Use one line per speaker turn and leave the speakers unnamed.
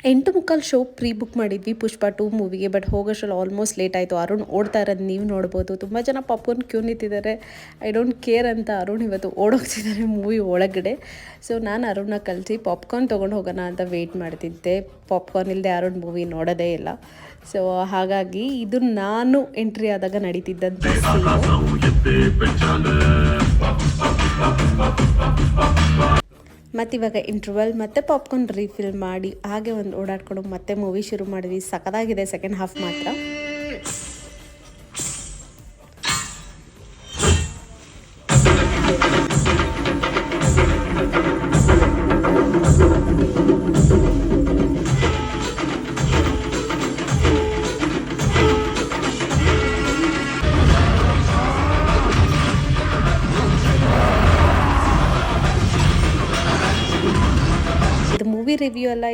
8:45 show pre book ಮಾಡಿದ್ವಿ ಪುಷ್ಪ 2 ಮೂವಿಗೆ. But ಹೋಗೋಷ್ಟ್ರಲ್ಲಿ almost late ಆಯಿತು. ಅರುಣ್ ಓಡ್ತಾ ಇರೋದು ನೀವು ನೋಡ್ಬೋದು. ತುಂಬ ಜನ ಪಾಪ್ಕಾರ್ನ್ ಕ್ಯೂ ನಿಂತಿದ್ದಾರೆ. ಐ ಡೋಂಟ್ ಕೇರ್ ಅಂತ ಅರುಣ್ ಇವತ್ತು ಓಡೋಗ್ತಿದ್ದಾರೆ ಮೂವಿ ಒಳಗಡೆ. ಸೊ ನಾನು ಅರುಣ್ನ ಕಳಿಸಿ ಪಾಪ್ಕಾರ್ನ್ ತೊಗೊಂಡು ಹೋಗೋಣ ಅಂತ ವೆಯ್ಟ್ ಮಾಡ್ತಿದ್ದೆ. ಪಾಪ್ಕಾರ್ನ್ ಇಲ್ಲದೆ ಅರುಣ್ ಮೂವಿ ನೋಡೋದೇ ಇಲ್ಲ. ಸೊ ಹಾಗಾಗಿ ಇದು ನಾನು ಎಂಟ್ರಿ ಆದಾಗ ನಡೀತಿದ್ದಂಥ ಮತ್ತು ಇವಾಗ ಇಂಟರ್ವಲ್ ಮತ್ತು ಪಾಪ್ಕಾರ್ನ್ ರೀಫಿಲ್ ಮಾಡಿ ಹಾಗೆ ಒಂದು ಓಡಾಡ್ಕೊಂಡು ಮತ್ತೆ ಮೂವಿ ಶುರು ಮಾಡಿದ್ವಿ. ಸಖತ್ತಾಗಿದೆ ಸೆಕೆಂಡ್ ಹಾಫ್ ಮಾತ್ರ. ಇದು ಮೂವಿ ರಿವ್ಯೂ ಎಲ್ಲ